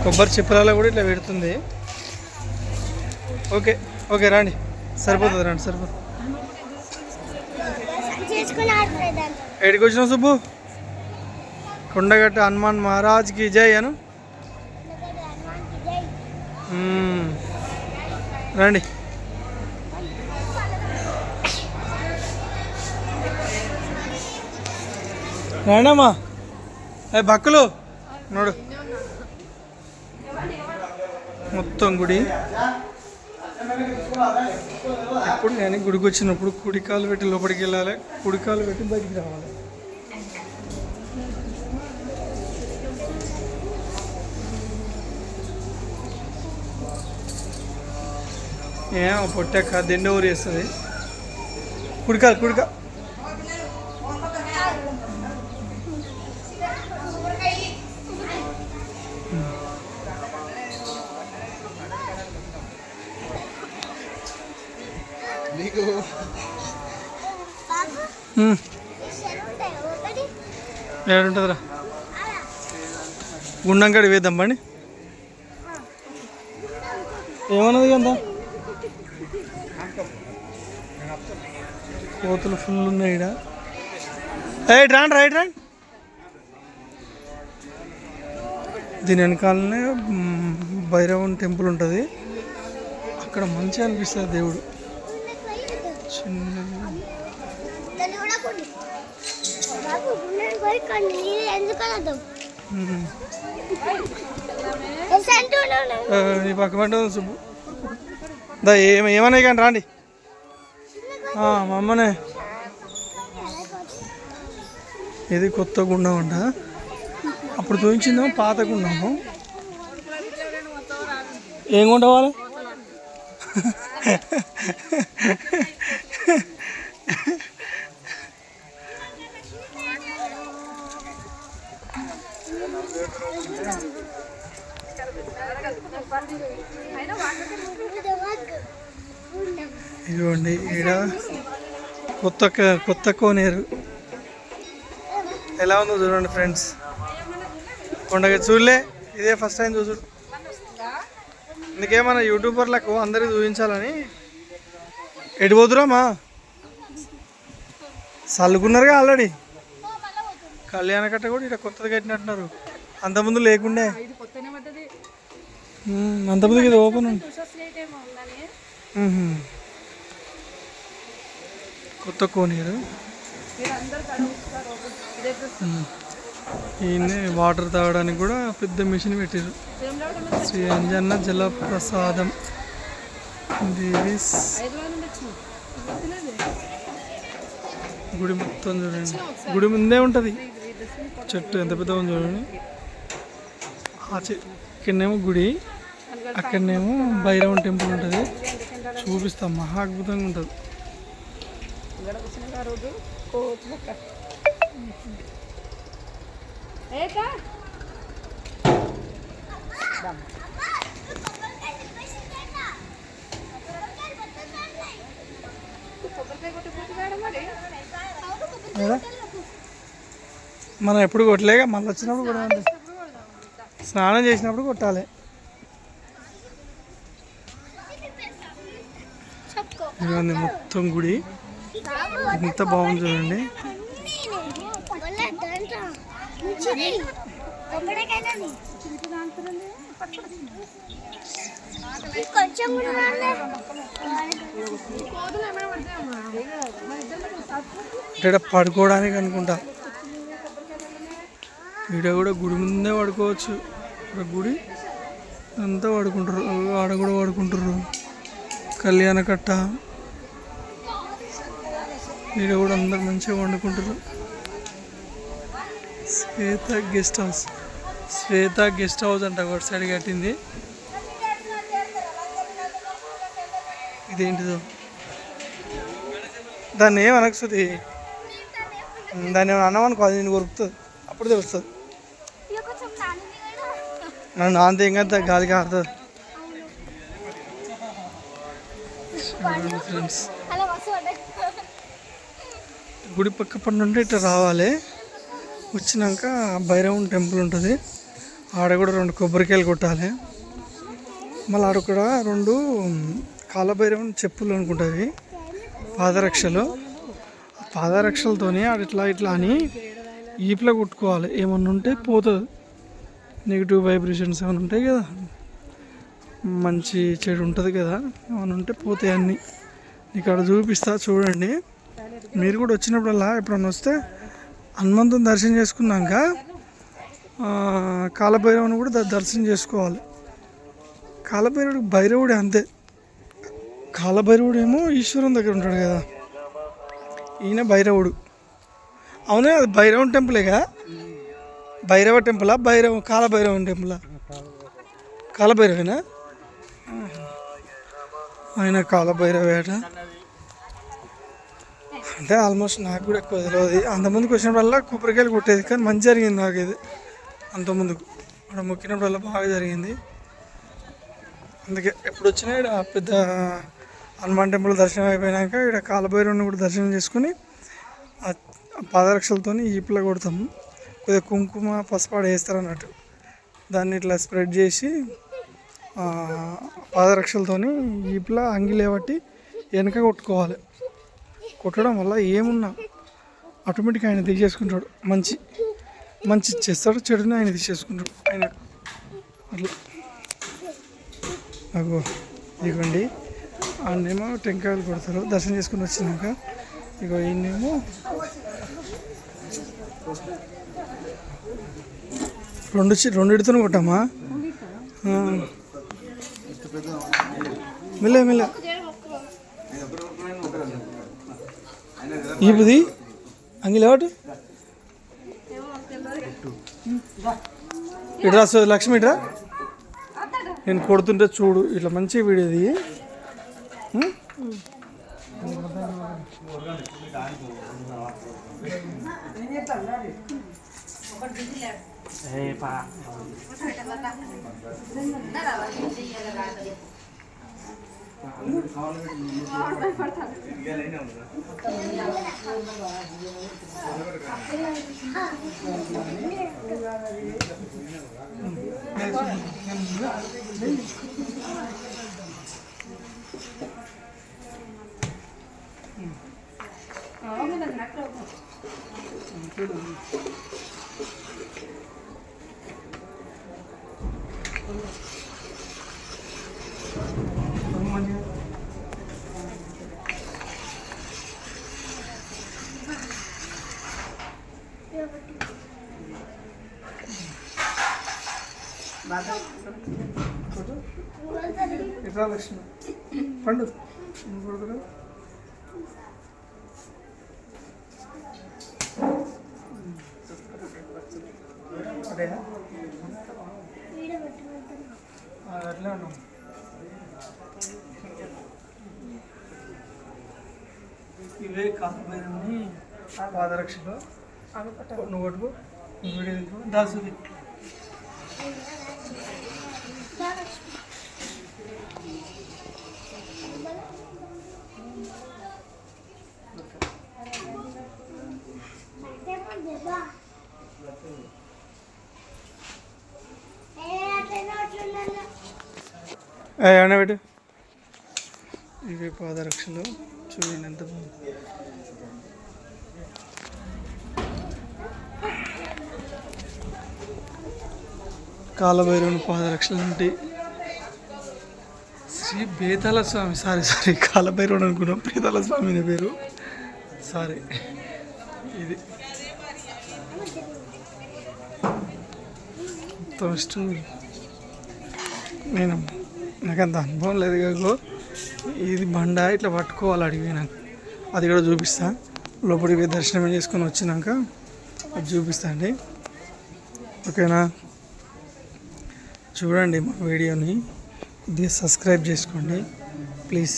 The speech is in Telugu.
కొబ్బరి చిప్పలలో కూడా ఇట్లా పెడుతుంది. ఓకే ఓకే రండి, సరిపోతుంది రండి, సరిపోతుంది. ఎక్కడికి వచ్చినావు సుబ్బు? కొండగట్ట హనుమాన్ మహారాజ్కి జై అను. రండి. రండమ్మా. భక్కులు నోడు మొత్తం గుడి. ఎప్పుడు నేను గుడికి వచ్చినప్పుడు కుడికాలు పెట్టి లోపలికి వెళ్ళాలి, కుడికాలు పెట్టి బయటికి రావాలి. పొట్టక్క దిండ ఊరి వేస్తుంది. కుడికాలు కుడికా ఏడుంటుందిరా? గుండం కాడి వేద్దాం బండి. ఏమన్నది కదా, కోతులు ఫుల్ ఉన్నాయి ఇక్కడ. రైట్ రాండి, రైట్ రాండి. దీని వెనకాలనే భైరవన్ టెంపుల్ ఉంటుంది. అక్కడ మంచిగా అనిపిస్తుంది దేవుడు. చిన్న పక్క పంట సుబ్బు దా ఏమన్నా కానీ రాండి. మా అమ్మనే ఇది కొత్త గుండం అంట. అప్పుడు చూపించిందేమో పాత గుండము. ఏం కొండవాలి? ఇదిగోండి ఈడ కొత్త కోనేరు ఎలా ఉందో చూడండి ఫ్రెండ్స్. కొండగా చూడలే, ఇదే ఫస్ట్ టైం చూసుడు. ఇందుకేమన్నా యూట్యూబర్లకు అందరికి చూపించాలని. ఎటు పోతురామా? చల్లుకున్నారుగా ఆల్రెడీ. కళ్యాణకట్ట కూడా ఇక్కడ కొత్తది కట్టినట్టున్నారు. అంతకుముందు లేకుండే, అంతకుముందుకి ఇది ఓపెన్ ఉంది. కొత్త కోనేరు. ఈయన వాటర్ తాగడానికి కూడా పెద్ద మిషన్ పెట్టారు. శ్రీ అంజన్న జలప్రసాదం. గుడి మొత్తం చూడండి, గుడి ముందే ఉంటుంది చెట్టు, ఎంత పెద్ద ఉంది చూడండి. ఇక్కడనేమో గుడి, అక్కడనేమో భైరవన్ టెంపుల్ ఉంటుంది. చూపిస్తాం, మహా అద్భుతంగా ఉంటుంది. మనం ఎప్పుడు కొట్టలేక, మళ్ళీ వచ్చినప్పుడు కూడా స్నానం చేసినప్పుడు కొట్టాలి. ఇదిగోండి మొత్తం గుడి ఎంత బాగుంది చూడండి. ఇక్కడ పడుకోవడానికి అనుకుంటా. ఇక్కడ కూడా గుడి ముందే పడుకోవచ్చు. ఇక్కడ గుడి అంతా పడుకుంటారు, ఆడ కూడా పడుకుంటారు. కళ్యాణకట్ట ఇక్కడ కూడా అందరు మంచిగా వండుకుంటారు. శ్వేత గెస్ట్ హౌస్, శ్వేత గెస్ట్ హౌస్ అంట ఒక సైడ్ కట్టింది. ఇదేంటిదో దాన్ని ఏమనొస్తుంది, దాన్ని ఏమైనా అన్నం అనుకో, అది నేను కొరుకుతుంది, అప్పుడు తెలుస్తుంది. నన్ను అంత ఏం కదా గాలికి ఆడుతుంది. ఫ్రెండ్స్ గుడి పక్క పడి నుండి ఇట్లా రావాలి. వచ్చినాక భైరవన్ టెంపుల్ ఉంటుంది. ఆడ కూడా 2 కొబ్బరికాయలు కొట్టాలి. మళ్ళీ ఆడ కూడా 2 కాలభైరవం చెప్పులు అనుకుంటుంది పాదరక్షలు. పాదరక్షలతోని ఆడ ఇట్లా అని ఈపులో కుట్టుకోవాలి. ఏమన్నా ఉంటే పోతుంది, నెగిటివ్ వైబ్రేషన్స్ ఏమైనా ఉంటాయి కదా, మంచి చెడు ఉంటుంది కదా, ఏమైనా ఉంటే పోతాయి అన్నీ. ఇక్కడ చూపిస్తా చూడండి. మీరు కూడా వచ్చినప్పుడల్లా ఎప్పుడన్నా వస్తే హనుమంతుని దర్శనం చేసుకున్నాక కాలభైరవుని కూడా దర్శనం చేసుకోవాలి. కాలభైరవుడు భైరవుడే అంతే. కాలభైరవుడు ఏమో ఈశ్వరం దగ్గర ఉంటాడు కదా, ఈయన భైరవుడు. అవునే, అది భైరవం టెంపులేగా. భైరవ టెంపులా కాలభైరవం టెంపులా? కాలభైరవేనా? ఆయన కాలభైరవేట అంటే ఆల్మోస్ట్ నాకు కూడా ఎక్కువ తెలియదు. అంతమందికి వచ్చినప్పుడల్లా కొబ్బరికాయలు కొట్టేది, కానీ మంచి జరిగింది నాకు ఇది. అంతకుముందుకు అక్కడ మొక్కినప్పుడల్లా బాగా జరిగింది. అందుకే ఎప్పుడు వచ్చినా ఇక్కడ పెద్ద హనుమాన్ టెంపుల్ దర్శనం అయిపోయినాక ఇక్కడ కాలభైరవుని కూడా దర్శనం చేసుకుని పాదరక్షలతో ఈపులా కొడతాము. కొద్దిగా కుంకుమ పసుపాడు వేస్తారు అన్నట్టు, దాన్ని ఇట్లా స్ప్రెడ్ చేసి పాదరక్షలతో ఈపులా అంగిలేబట్టి వెనక కొట్టుకోవాలి. కొట్టడం వల్ల ఏమున్నా ఆటోమేటిక్గా ఆయన తీసేసుకుంటాడు. మంచి ఇచ్చేస్తాడు, చెడుని ఆయన తీసేసుకుంటాడు ఆయన. అట్లా నాకు ఇదిగోండి, ఆయనేమో టెంకాయలు కొడతారు దర్శనం చేసుకుని వచ్చినాక. ఇగో ఈయనేమో రెండిటితో కొట్టామా? మెల్ల ఈపుది అంగిలేవాటు ఇట్రా లక్ష్మి, ఇట్రా. నేను కొడుతుంటే చూడు, ఇట్లా మంచి వీడియోది. ఇట్లా లక్ష్మి పండు కొడుకురా. అట్లా ఉన్నాం. ఇవే కాకపోయినా పాదరక్షలు నువ్వు కొట్టుకో, వీడియో తీసుకో. దాసుది అన్నబెట్టు. ఇవి పాదరక్షలు చూడండి ఎంత బాగుంది. కాలభైరవుని పాదరక్షలు ఉంటాయి. శ్రీ బేతాళ స్వామి, సారీ కాలభైరవుడు అనుకున్నాం, బేతాళ స్వామి అనే పేరు, సారీ. ఇది ఫస్ట్ నాకంత అనుభవం లేదు కదా. ఇది బండ ఇట్లా పట్టుకోవాలి అడిగి, నాకు అది కూడా చూపిస్తా. లోపలికి దర్శనం చేసుకొని వచ్చినాక అది చూపిస్తా అండి. ఓకేనా? చూడండి మా వీడియోని, కొద్దిగా సబ్స్క్రైబ్ చేసుకోండి ప్లీజ్.